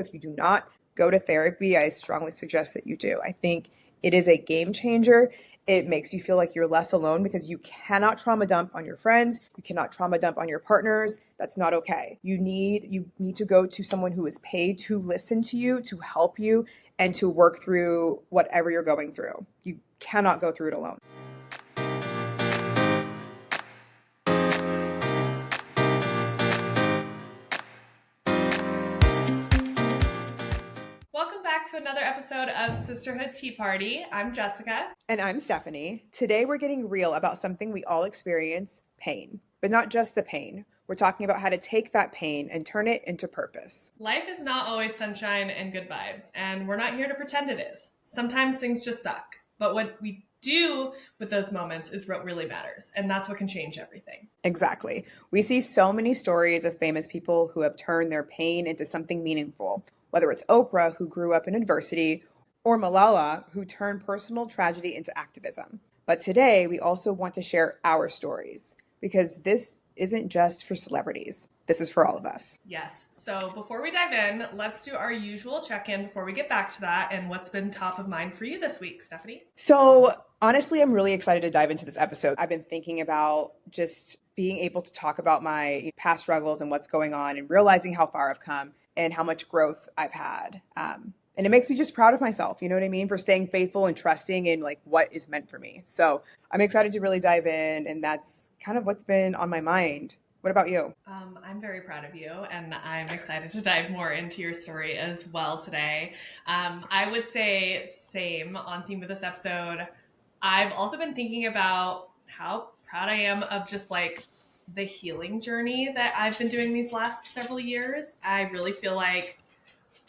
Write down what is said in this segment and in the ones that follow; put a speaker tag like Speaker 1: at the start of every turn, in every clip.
Speaker 1: If you do not go to therapy, I strongly suggest that you do. I think it is a game changer. It makes you feel like you're less alone because you cannot trauma dump on your friends. You cannot trauma dump on your partners. That's not okay. You need to go to someone who is paid to listen to you, to help you, and to work through whatever you're going through. You cannot go through it alone.
Speaker 2: Welcome back to another episode of Sisterhood Tea Party. I'm Jessica.
Speaker 1: And I'm Stephanie. Today we're getting real about something we all experience, pain. But not just the pain. We're talking about how to take that pain and turn it into purpose.
Speaker 2: Life is not always sunshine and good vibes, and we're not here to pretend it is. Sometimes things just suck. But what we do with those moments is what really matters, and that's what can change everything.
Speaker 1: Exactly. We see so many stories of famous people who have turned their pain into something meaningful, whether it's Oprah, who grew up in adversity, or Malala, who turned personal tragedy into activism. But today, we also want to share our stories because this isn't just for celebrities. This is for all of us.
Speaker 2: Yes. So before we dive in, let's do our usual check-in before we get back to that and what's been top of mind for you this week, Stephanie.
Speaker 1: So honestly, I'm really excited to dive into this episode. I've been thinking about just being able to talk about my past struggles and what's going on and realizing how far I've come and how much growth I've had. And it makes me just proud of myself, you know what I mean, for staying faithful and trusting in like what is meant for me. So I'm excited to really dive in, and that's kind of what's been on my mind. What about you?
Speaker 2: I'm very proud of you, and I'm excited to dive more into your story as well today. I would say same on theme with this episode. I've also been thinking about how proud I am of just like the healing journey that I've been doing these last several years. I really feel like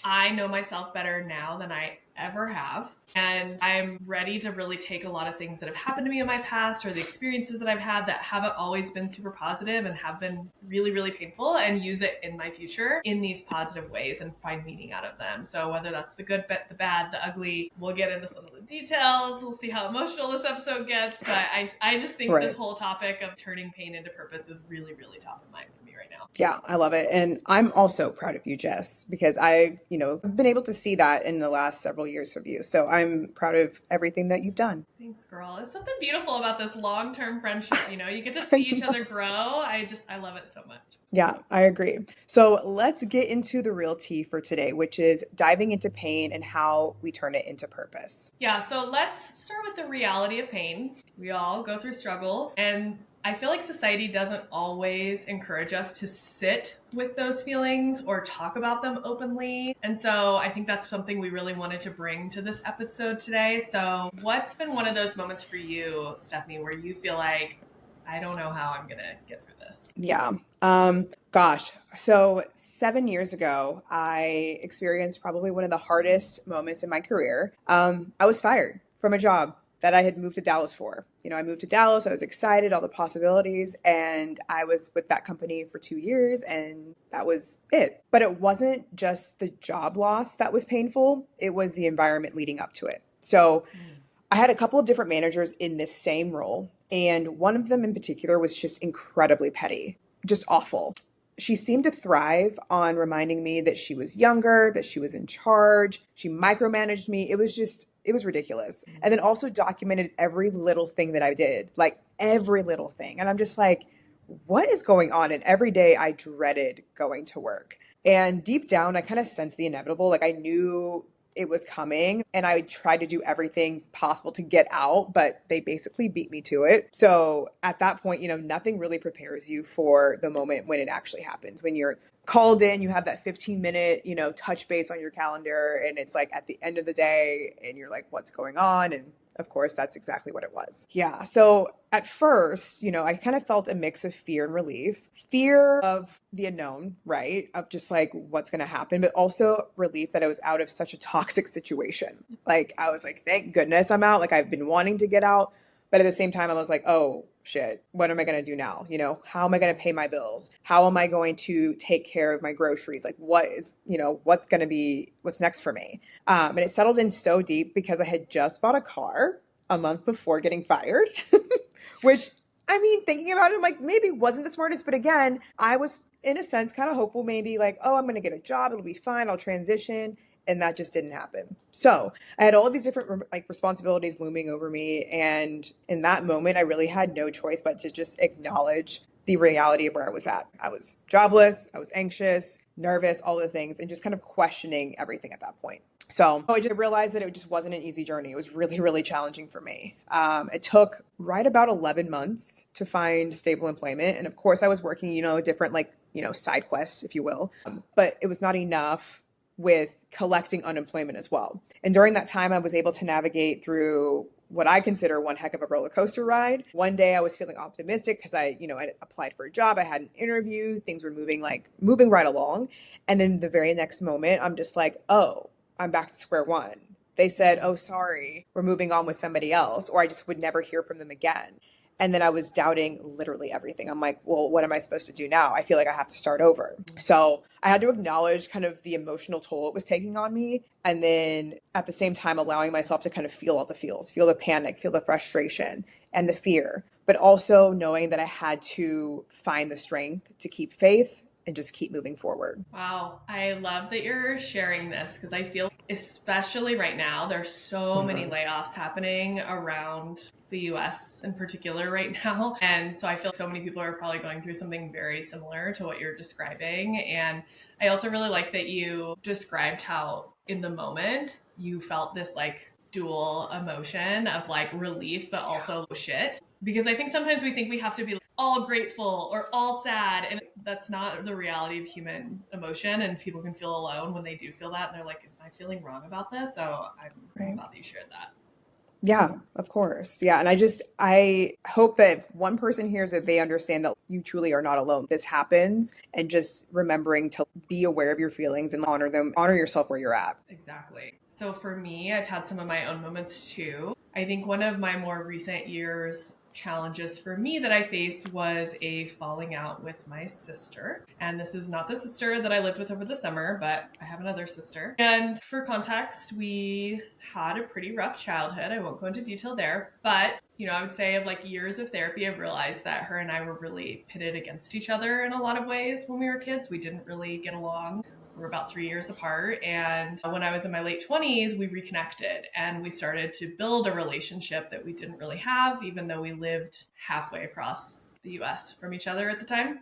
Speaker 2: I know myself better now than I ever have. And I'm ready to really take a lot of things that have happened to me in my past or the experiences that I've had that haven't always been super positive and have been really, really painful and use it in my future in these positive ways and find meaning out of them. So whether that's the good, the bad, the ugly, we'll get into some of the details. We'll see how emotional this episode gets. But I just think
Speaker 1: Right.
Speaker 2: This whole topic of turning pain into purpose is really, really top of mind for me right now.
Speaker 1: Yeah, I love it. And I'm also proud of you, Jess, because I've been able to see that in the last several years of you. So I'm proud of everything that you've done.
Speaker 2: Thanks, girl. There's something beautiful about this long-term friendship. You get to see each other grow. I love it so much.
Speaker 1: Yeah, I agree. So let's get into the real tea for today, which is diving into pain and how we turn it into purpose.
Speaker 2: Yeah, so let's start with the reality of pain. We all go through struggles, and I feel like society doesn't always encourage us to sit with those feelings or talk about them openly. And so I think that's something we really wanted to bring to this episode today. So what's been one of those moments for you, Stephanie, where you feel like, I don't know how I'm going to get through this?
Speaker 1: Yeah. Gosh. So 7 years ago, I experienced probably one of the hardest moments in my career. I was fired from a job that I had moved to Dallas for. I moved to Dallas. I was excited, all the possibilities. And I was with that company for 2 years, and that was it. But it wasn't just the job loss that was painful. It was the environment leading up to it. So I had a couple of different managers in this same role. And one of them in particular was just incredibly petty, just awful. She seemed to thrive on reminding me that she was younger, that she was in charge. She micromanaged me. It was ridiculous. And then also documented every little thing that I did, like every little thing. And I'm just like, what is going on? And every day I dreaded going to work. And deep down, I kind of sensed the inevitable. Like I knew it was coming, and I tried to do everything possible to get out, but they basically beat me to it. So at that point, nothing really prepares you for the moment when it actually happens. When you're called in, you have that 15-minute, touch base on your calendar, and it's like at the end of the day, and you're like, what's going on? And of course, that's exactly what it was. Yeah. So at first, I kind of felt a mix of fear and relief. Fear of the unknown, right? Of just like what's going to happen, but also relief that I was out of such a toxic situation. Like I was like, thank goodness I'm out. Like I've been wanting to get out, but at the same time, I was like, oh shit, what am I going to do now? How am I going to pay my bills? How am I going to take care of my groceries? Like what's next for me? And it settled in so deep because I had just bought a car a month before getting fired, which I mean, thinking about it, I'm like, maybe wasn't the smartest, but again, I was in a sense kind of hopeful, maybe like, oh, I'm going to get a job, it'll be fine, I'll transition. And that just didn't happen. So I had all of these different like responsibilities looming over me. And in that moment, I really had no choice but to just acknowledge the reality of where I was at. I was jobless, I was anxious, nervous, all the things, and just kind of questioning everything at that point. So I just realized that it just wasn't an easy journey. It was really, really challenging for me. It took right about 11 months to find stable employment. And of course, I was working, different, like, side quests, if you will. But it was not enough with collecting unemployment as well. And during that time, I was able to navigate through what I consider one heck of a roller coaster ride. One day I was feeling optimistic because I applied for a job, I had an interview, things were moving right along. And then the very next moment, I'm just like, oh, I'm back to square one. They said, oh, sorry, we're moving on with somebody else, or I just would never hear from them again. And then I was doubting literally everything. I'm like, well, what am I supposed to do now? I feel like I have to start over. So I had to acknowledge kind of the emotional toll it was taking on me. And then at the same time, allowing myself to kind of feel all the feels, feel the panic, feel the frustration and the fear, but also knowing that I had to find the strength to keep faith and just keep moving forward.
Speaker 2: Wow, I love that you're sharing this because I feel, especially right now, there's so many
Speaker 1: Mm-hmm.
Speaker 2: layoffs happening around the US in particular right now. And so I feel so many people are probably going through something very similar to what you're describing. And I also really like that you described how in the moment you felt this like dual emotion of like relief, but also shit. Because I think sometimes we think we have to be all grateful or all sad. And that's not the reality of human emotion. And people can feel alone when they do feel that. And they're like, am I feeling wrong about this? So I'm
Speaker 1: Right.
Speaker 2: glad that you shared that.
Speaker 1: Yeah, of course. Yeah. And I hope that if one person hears it, they understand that you truly are not alone. This happens, and just remembering to be aware of your feelings and honor them, honor yourself where you're at.
Speaker 2: Exactly. So for me, I've had some of my own moments too. I think one of my more recent years challenges for me that I faced was a falling out with my sister. And this is not the sister that I lived with over the summer, but I have another sister. And for context, we had a pretty rough childhood. I won't go into detail there, but I would say of like years of therapy, I've realized that her and I were really pitted against each other in a lot of ways when we were kids. We didn't really get along. We're about 3 years apart. And when I was in my late 20s, we reconnected and we started to build a relationship that we didn't really have, even though we lived halfway across the US from each other at the time.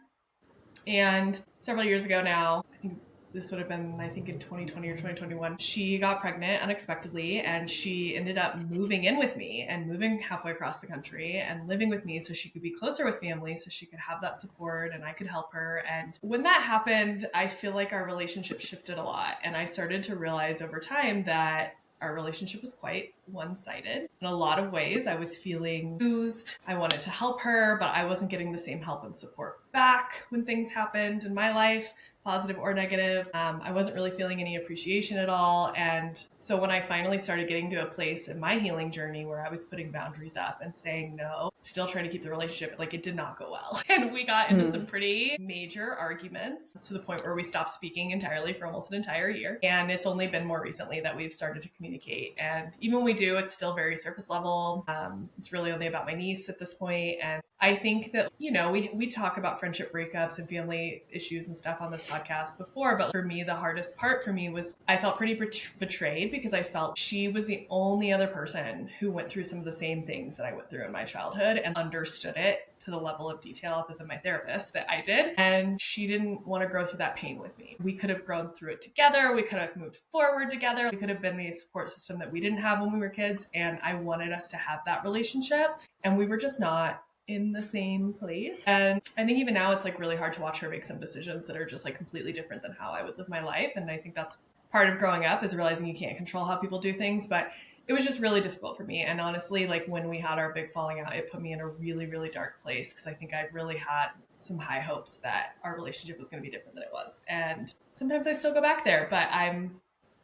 Speaker 2: And several years ago now, I think this would have been, I think, in 2020 or 2021, she got pregnant unexpectedly and she ended up moving in with me and moving halfway across the country and living with me so she could be closer with family, so she could have that support and I could help her. And when that happened, I feel like our relationship shifted a lot. And I started to realize over time that our relationship was quite one-sided. In a lot of ways, I was feeling used. I wanted to help her, but I wasn't getting the same help and support back when things happened in my life, positive or negative. I wasn't really feeling any appreciation at all. And so when I finally started getting to a place in my healing journey where I was putting boundaries up and saying no, still trying to keep the relationship, like it did not go well. And we got into some
Speaker 1: Mm.
Speaker 2: pretty major arguments to the point where we stopped speaking entirely for almost an entire year. And it's only been more recently that we've started to communicate. And even when we do, it's still very surface level. It's really only about my niece at this point. And I think that, we talk about friendship breakups and family issues and stuff on this podcast before, but for me, the hardest part for me was I felt pretty betrayed because I felt she was the only other person who went through some of the same things that I went through in my childhood and understood it to the level of detail other than my therapist that I did. And she didn't want to grow through that pain with me. We could have grown through it together. We could have moved forward together. We could have been the support system that we didn't have when we were kids. And I wanted us to have that relationship. And we were just not in the same place. And I think even now it's like really hard to watch her make some decisions that are just like completely different than how I would live my life. And I think that's part of growing up, is realizing you can't control how people do things. But it was just really difficult for me. And honestly, like when we had our big falling out, it put me in a really, really dark place because I think I really had some high hopes that our relationship was going to be different than it was. And sometimes I still go back there, but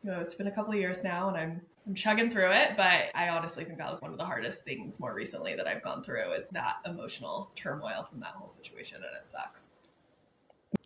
Speaker 2: it's been a couple of years now and I'm chugging through it. But I honestly think that was one of the hardest things more recently that I've gone through, is that emotional turmoil from that whole situation. And it sucks.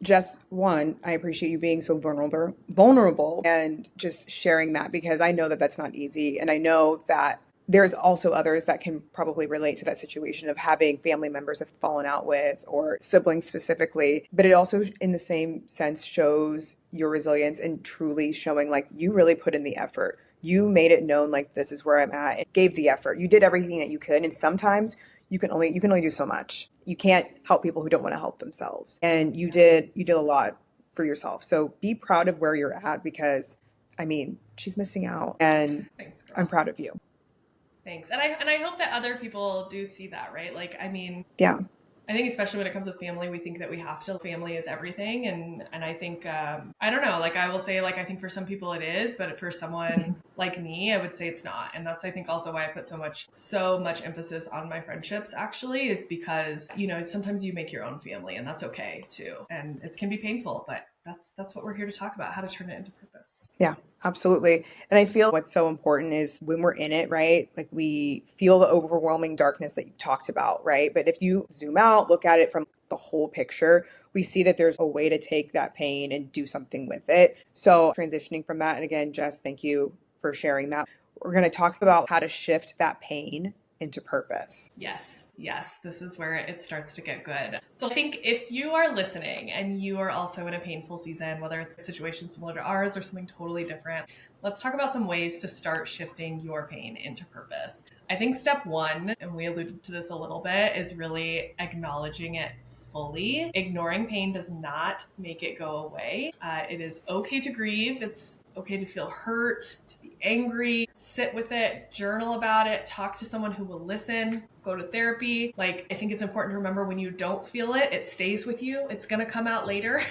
Speaker 1: Just one, I appreciate you being so vulnerable and just sharing that, because I know that that's not easy. And I know that there's also others that can probably relate to that situation of having family members have fallen out with or siblings specifically. But it also, in the same sense, shows your resilience and truly showing like you really put in the effort. You made it known like this is where I'm at and gave the effort. You did everything that you could. And sometimes you can only do so much. You can't help people who don't want to help themselves. And you did a lot for yourself. So be proud of where you're at because I mean, she's missing out and
Speaker 2: Thanks,
Speaker 1: I'm
Speaker 2: girl.
Speaker 1: proud of you.
Speaker 2: Thanks. And I hope that other people do see that, right? Like, I mean,
Speaker 1: Yeah.
Speaker 2: I think especially when it comes with family, we think that we have to family is everything, and I think I don't know. Like I will say, like I think for some people it is, but for someone like me, I would say it's not. And that's I think also why I put so much emphasis on my friendships. Actually, is because sometimes you make your own family, and that's okay too. And it can be painful, but that's what we're here to talk about: how to turn it into purpose.
Speaker 1: Yeah, absolutely. And I feel what's so important is when we're in it, right? Like we feel the overwhelming darkness that you talked about, right? But if you zoom out, look at it from the whole picture, we see that there's a way to take that pain and do something with it. So transitioning from that, and again, Jess, thank you for sharing that. We're going to talk about how to shift that pain into purpose.
Speaker 2: Yes, yes, this is where it starts to get good. So I think if you are listening and you are also in a painful season, whether it's a situation similar to ours or something totally different, let's talk about some ways to start shifting your pain into purpose. I think step one, and we alluded to this a little bit, is really acknowledging it fully. Ignoring pain does not make it go away. It is okay to grieve. It's okay to feel hurt, to be angry, sit with it, journal about it, talk to someone who will listen, go to therapy. Like, I think it's important to remember when you don't feel it, it stays with you. It's going to come out later.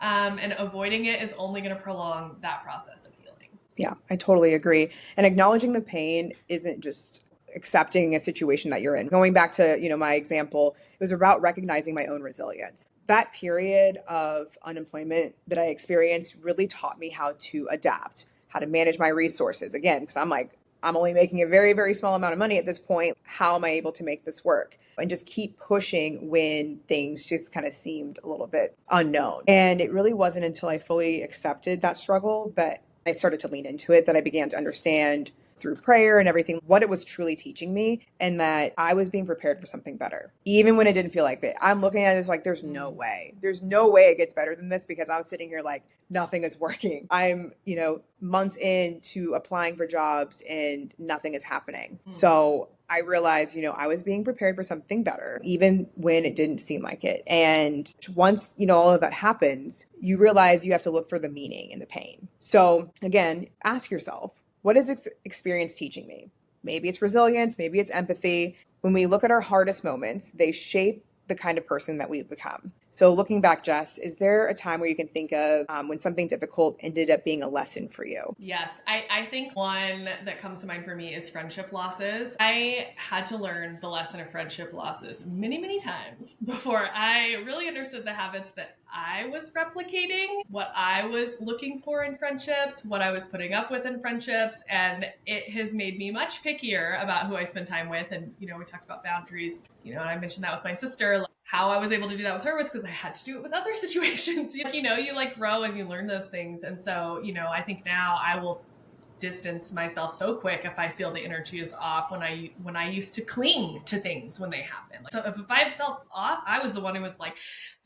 Speaker 2: And avoiding it is only going to prolong that process of healing.
Speaker 1: Yeah, I totally agree. And acknowledging the pain isn't just accepting a situation that you're in. Going back to, my example, it was about recognizing my own resilience. That period of unemployment that I experienced really taught me how to adapt, how to manage my resources. Again, because I'm like, I'm only making a very, very small amount of money at this point. How am I able to make this work? And just keep pushing when things just kind of seemed a little bit unknown. And it really wasn't until I fully accepted that struggle that I started to lean into it, that I began to understand through prayer and everything what it was truly teaching me, and that I was being prepared for something better. Even when it didn't feel like it, I'm looking at it as like, there's no way. There's no way it gets better than this, because I was sitting here like nothing is working. I'm, months into applying for jobs and nothing is happening. So I realized, I was being prepared for something better, even when it didn't seem like it. And once, all of that happens, you realize you have to look for the meaning in the pain. So again, ask yourself, what is this experience teaching me? Maybe it's resilience, maybe it's empathy. When we look at our hardest moments, they shape the kind of person that we become. So looking back, Jess, is there a time where you can think of when something difficult ended up being a lesson for you?
Speaker 2: Yes, I think one that comes to mind for me is friendship losses. I had to learn the lesson of friendship losses many, many times before I really understood the habits that I was replicating, what I was looking for in friendships, what I was putting up with in friendships. And it has made me much pickier about who I spend time with. And, we talked about boundaries, and I mentioned that with my sister. How I was able to do that with her was because I had to do it with other situations. You like grow and you learn those things. And so, I think now I will distance myself so quick if I feel the energy is off when I used to cling to things when they happen. So if I felt off, I was the one who was like,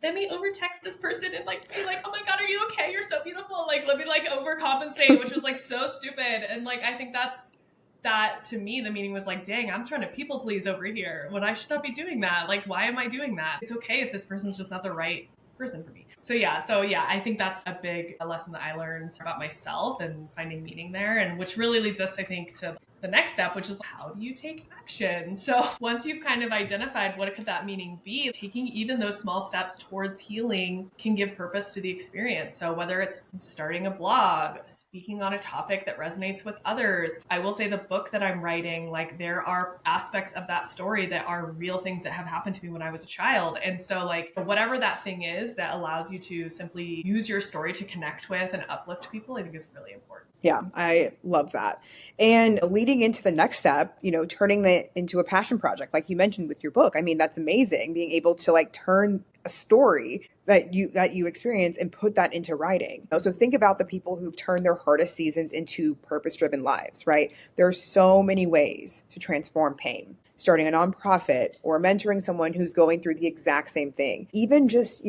Speaker 2: let me over text this person and like be like, oh my God, are you okay? You're so beautiful. Like, let me like overcompensate, which was like so stupid. And like, I think that to me, the meaning was like, dang, I'm trying to people please over here when I should not be doing that. Like, why am I doing that? It's okay if this person's just not the right person for me. So yeah, I think that's a big lesson that I learned about myself and finding meaning there, and which really leads us, I think, to the next step, which is how do you take action? So once you've kind of identified what could that meaning be, taking even those small steps towards healing can give purpose to the experience. So whether it's starting a blog, speaking on a topic that resonates with others, I will say the book that I'm writing, like there are aspects of that story that are real things that have happened to me when I was a child. And so like whatever that thing is that allows you to simply use your story to connect with and uplift people, I think is really important.
Speaker 1: Yeah, I love that. And leading leading into the next step, turning that into a passion project, like you mentioned with your book. I mean, that's amazing, being able to like turn a story that you experience and put that into writing. So think about the people who've turned their hardest seasons into purpose-driven lives, right? There are so many ways to transform pain. Starting a nonprofit or mentoring someone who's going through the exact same thing. Even just,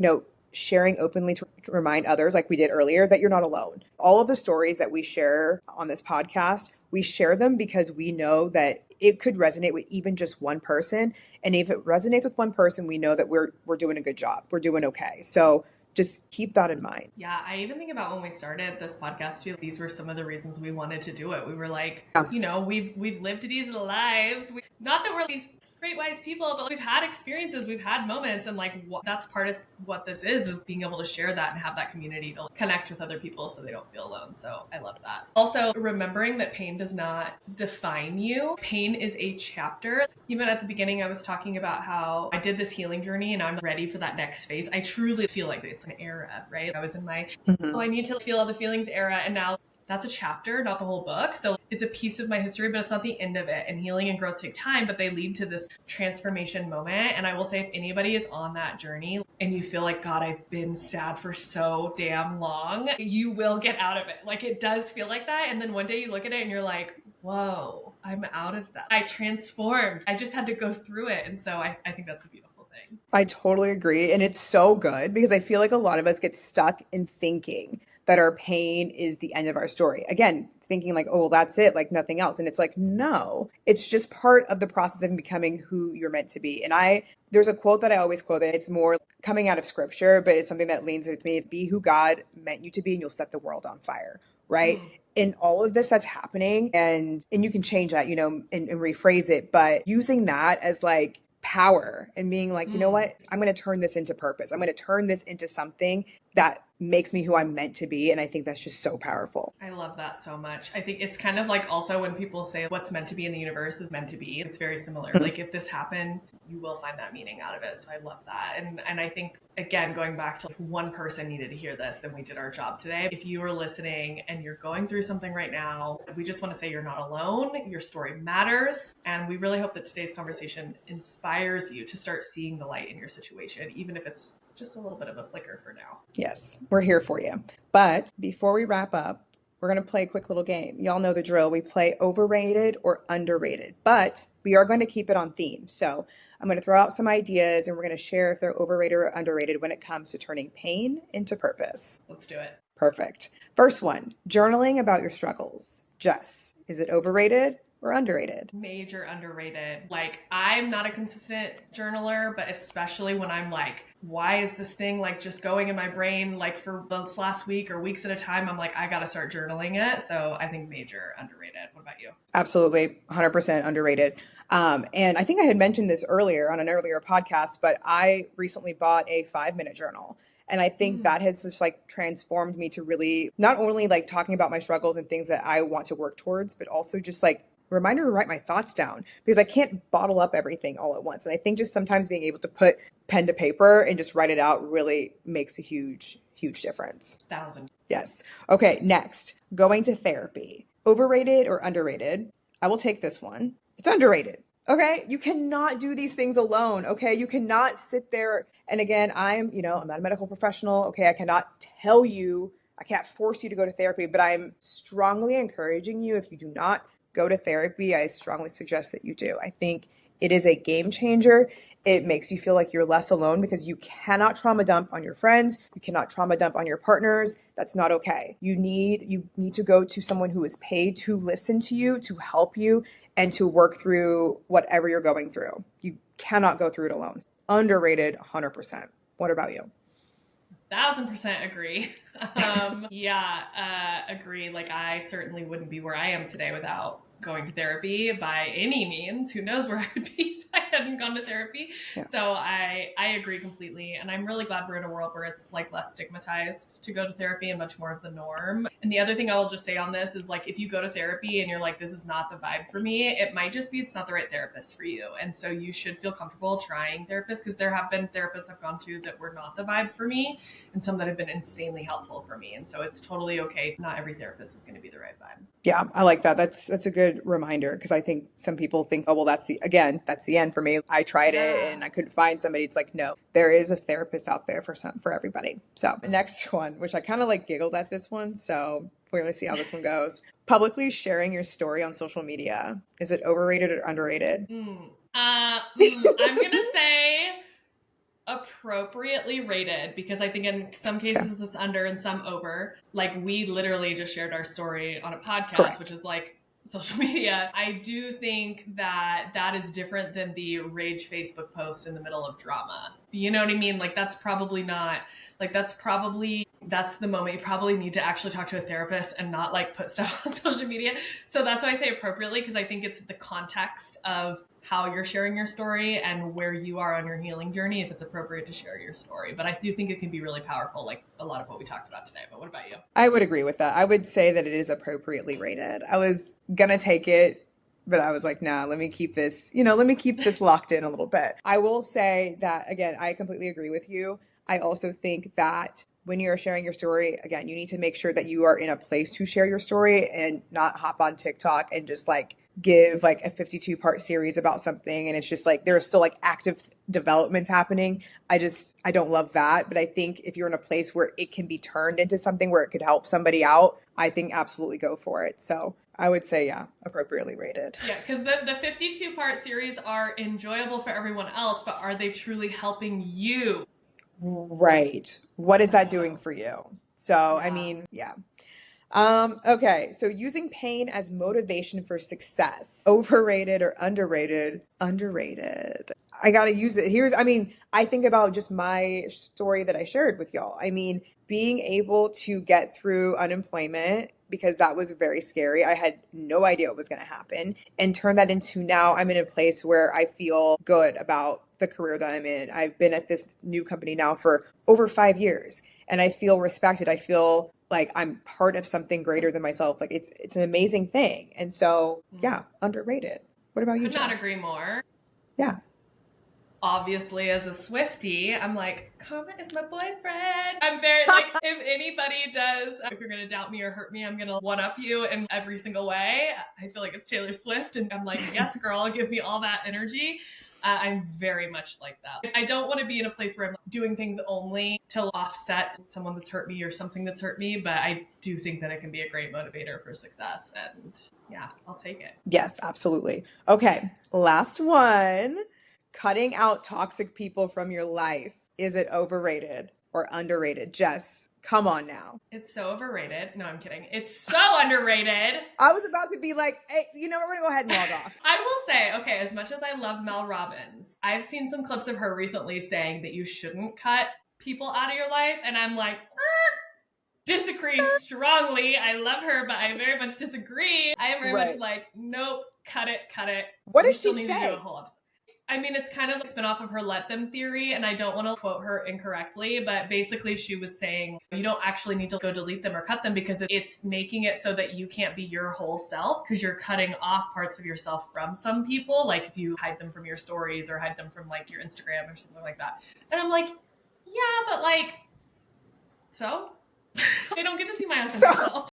Speaker 1: sharing openly to remind others, like we did earlier, that you're not alone. All of the stories that we share on this podcast, we share them because we know that it could resonate with even just one person. And if it resonates with one person, we know that we're doing a good job. We're doing okay. So just keep that in mind.
Speaker 2: Yeah, I even think about when we started this podcast too. These were some of the reasons we wanted to do it. We were like,
Speaker 1: Yeah.
Speaker 2: we've lived these lives. Not that we're these great wise people, but we've had experiences, we've had moments, and like that's part of what this is being able to share that and have that community to connect with other people so they don't feel alone. So I love that. Also, remembering that pain does not define you. Pain is a chapter. Even at the beginning, I was talking about how I did this healing journey and I'm ready for that next phase. I truly feel like it's an era, right? I was in my,
Speaker 1: Mm-hmm.
Speaker 2: oh, I need to feel all the feelings era, and now that's a chapter, not the whole book. So it's a piece of my history, but it's not the end of it. And healing and growth take time, but they lead to this transformation moment. And I will say, if anybody is on that journey and you feel like, God, I've been sad for so damn long, you will get out of it. Like, it does feel like that. And then one day you look at it and you're like, whoa, I'm out of that. I transformed. I just had to go through it. And so I think that's a beautiful thing.
Speaker 1: I totally agree. And it's so good because I feel like a lot of us get stuck in thinking that our pain is the end of our story. Again, thinking like, oh, well, that's it, like nothing else. And it's like, no, it's just part of the process of becoming who you're meant to be. And there's a quote that I always quote, and it's more coming out of scripture, but it's something that leans with me. It's be who God meant you to be and you'll set the world on fire, right? In all of this that's happening, and you can change that, and rephrase it, but using that as like power and being like, you know what, I'm going to turn this into purpose. I'm going to turn this into something that makes me who I'm meant to be. And I think that's just so powerful.
Speaker 2: I love that so much. I think it's kind of like also when people say what's meant to be in the universe is meant to be. It's very similar. Like if this happened, you will find that meaning out of it. So I love that. And I think, again, going back to one person needed to hear this, then we did our job today. If you are listening and you're going through something right now, we just want to say you're not alone. Your story matters. And we really hope that today's conversation inspires you to start seeing the light in your situation, even if it's just a little bit of a flicker for now.
Speaker 1: Yes, we're here for you. But before we wrap up, we're going to play a quick little game. Y'all know the drill. We play overrated or underrated, but we are going to keep it on theme. So I'm going to throw out some ideas and we're going to share if they're overrated or underrated when it comes to turning pain into purpose.
Speaker 2: Let's do it.
Speaker 1: Perfect. First one, journaling about your struggles. Jess, is it overrated or underrated?
Speaker 2: Major underrated. Like, I'm not a consistent journaler, but especially when I'm like, why is this thing like just going in my brain like for this last week or weeks at a time? I'm like, I got to start journaling it. So I think major underrated. What about you?
Speaker 1: Absolutely, 100% underrated. And I think I had mentioned this earlier on an earlier podcast, but I recently bought a 5-minute journal. And I think that has just like transformed me to really not only like talking about my struggles and things that I want to work towards, but also just like reminder to write my thoughts down because I can't bottle up everything all at once. And I think just sometimes being able to put pen to paper and just write it out really makes a huge, huge difference.
Speaker 2: 1,000.
Speaker 1: Yes. Okay. Next, going to therapy. Overrated or underrated? I will take this one. It's underrated. Okay. You cannot do these things alone. Okay. You cannot sit there. And again, I'm not a medical professional. Okay. I cannot tell you, I can't force you to go to therapy, but I'm strongly encouraging you. If you do not go to therapy, I strongly suggest that you do. I think it is a game changer. It makes you feel like you're less alone because you cannot trauma dump on your friends. You cannot trauma dump on your partners. That's not okay. You need to go to someone who is paid to listen to you, to help you, and to work through whatever you're going through. You cannot go through it alone. Underrated, 100%. What about you?
Speaker 2: 1,000% agree. Agree. Like, I certainly wouldn't be where I am today without going to therapy by any means. Who knows where I would be if I hadn't gone to therapy.
Speaker 1: Yeah.
Speaker 2: So I agree completely. And I'm really glad we're in a world where it's like less stigmatized to go to therapy and much more of the norm. And the other thing I will just say on this is like, if you go to therapy and you're like, this is not the vibe for me, it might just be, it's not the right therapist for you. And so you should feel comfortable trying therapists, because there have been therapists I've gone to that were not the vibe for me and some that have been insanely helpful for me. And so it's totally okay. Not every therapist is going to be the right vibe.
Speaker 1: Yeah, I like that. That's a good good reminder because I think some people think, oh, well, that's the end for me. I tried it
Speaker 2: Yeah.
Speaker 1: and I couldn't find somebody. It's like, no, there is a therapist out there for everybody. So the next one, which I kind of like giggled at this one. So we're going to see how this one goes. Publicly sharing your story on social media. Is it overrated or underrated?
Speaker 2: I'm gonna say appropriately rated because I think in some
Speaker 1: Okay.
Speaker 2: cases it's under and some over. Like we literally just shared our story on a podcast, which
Speaker 1: Correct.
Speaker 2: is like social media. I do think that that is different than the rage Facebook post in the middle of drama. You know what I mean? Like that's probably not like that's the moment you probably need to actually talk to a therapist and not like put stuff on social media. So that's why I say appropriately because I think it's the context of how you're sharing your story and where you are on your healing journey if it's appropriate to share your story. But I do think it can be really powerful, like a lot of what we talked about today. But what about you?
Speaker 1: I would agree with that. I would say that it is appropriately rated. I was gonna take it, but I was like, nah, let me keep this locked in a little bit. I will say that again, I completely agree with you. I also think that when you're sharing your story, again, you need to make sure that you are in a place to share your story and not hop on TikTok and just like give like a 52-part series about something and it's just like there are still like active developments happening. I don't love that, but I think if you're in a place where it can be turned into something where it could help somebody out, I think absolutely go for it. So I would say, yeah, appropriately rated.
Speaker 2: Yeah, because the 52-part series are enjoyable for everyone else, but are they truly helping you?
Speaker 1: Right. What is that doing
Speaker 2: Oh,
Speaker 1: for you? So, I
Speaker 2: yeah.
Speaker 1: mean, yeah. Okay, so using pain as motivation for success. Overrated or underrated? Underrated. I gotta use it. I think about just my story that I shared with y'all. I mean, being able to get through unemployment because that was very scary. I had no idea what was gonna happen and turn that into now I'm in a place where I feel good about the career that I'm in. I've been at this new company now for over 5 years and I feel respected. I feel like I'm part of something greater than myself. Like it's an amazing thing. And so,
Speaker 2: Mm.
Speaker 1: yeah, underrated. What about you,
Speaker 2: Could not
Speaker 1: Jess?
Speaker 2: agree more.
Speaker 1: Yeah.
Speaker 2: Obviously, as a Swiftie, I'm like, Karma is my boyfriend. I'm very like, if anybody does, if you're gonna doubt me or hurt me, I'm gonna one up you in every single way. I feel like it's Taylor Swift, and I'm like, yes, girl, give me all that energy. I'm very much like that. I don't want to be in a place where I'm doing things only to offset someone that's hurt me or something that's hurt me, but I do think that it can be a great motivator for success. And yeah, I'll take it.
Speaker 1: Yes, absolutely. Okay, last one. Cutting out toxic people from your life. Is it overrated or underrated? Jess, come on now.
Speaker 2: It's so overrated. No, I'm kidding. It's so underrated.
Speaker 1: I was about to be like, hey, we're gonna go ahead and log off.
Speaker 2: I will say, okay, as much as I love Mel Robbins, I've seen some clips of her recently saying that you shouldn't cut people out of your life. And I'm like, disagree strongly. I love her, but I very much disagree. I am very much
Speaker 1: Right.
Speaker 2: like, nope, cut it, cut it.
Speaker 1: What
Speaker 2: We
Speaker 1: did
Speaker 2: still
Speaker 1: she
Speaker 2: need to do a
Speaker 1: say?
Speaker 2: whole episode. I mean, it's kind of a spinoff of her Let Them theory, and I don't want to quote her incorrectly, but basically she was saying you don't actually need to go delete them or cut them because it's making it so that you can't be your whole self because you're cutting off parts of yourself from some people, like if you hide them from your stories or hide them from like your Instagram or something like that. And I'm like, yeah, but like, so? They don't get to see my
Speaker 1: So
Speaker 2: authentic self.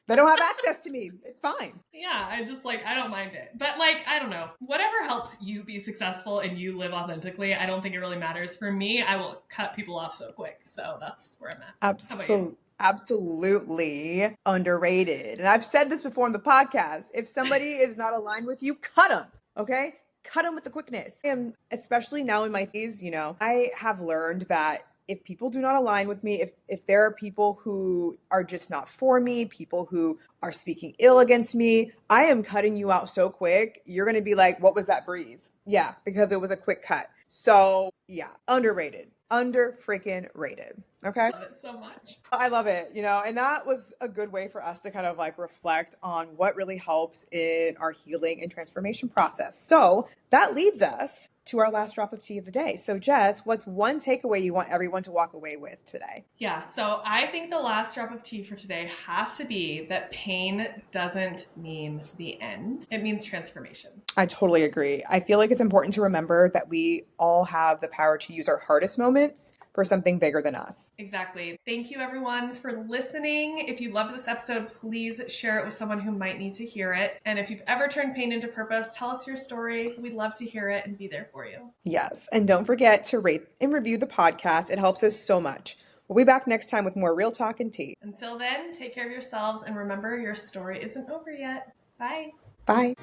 Speaker 1: they don't have access to me. It's fine.
Speaker 2: Yeah, I just like, I don't mind it. But like, I don't know. Whatever helps you be successful and you live authentically, I don't think it really matters. For me, I will cut people off so quick. So that's where I'm at. How about you?
Speaker 1: Absolutely underrated. And I've said this before on the podcast. If somebody is not aligned with you, cut them. Okay? Cut them with the quickness. And especially now in my phase, I have learned that if people do not align with me, if there are people who are just not for me, people who are speaking ill against me, I am cutting you out so quick. You're going to be like, what was that breeze? Yeah, because it was a quick cut. So, yeah, underrated. Under freaking rated. Okay.
Speaker 2: Love it so much.
Speaker 1: I love it, and that was a good way for us to kind of like reflect on what really helps in our healing and transformation process. So that leads us to our last drop of tea of the day. So, Jess, what's one takeaway you want everyone to walk away with today?
Speaker 2: Yeah, so I think the last drop of tea for today has to be that pain doesn't mean the end, it means transformation.
Speaker 1: I totally agree. I feel like it's important to remember that we all have the power to use our hardest moments, for something bigger than us.
Speaker 2: Exactly. Thank you, everyone, for listening. If you loved this episode, please share it with someone who might need to hear it. And if you've ever turned pain into purpose, tell us your story. We'd love to hear it and be there for you.
Speaker 1: Yes. And don't forget to rate and review the podcast. It helps us so much. We'll be back next time with more real talk and tea.
Speaker 2: Until then, take care of yourselves and remember your story isn't over yet. Bye.
Speaker 1: Bye.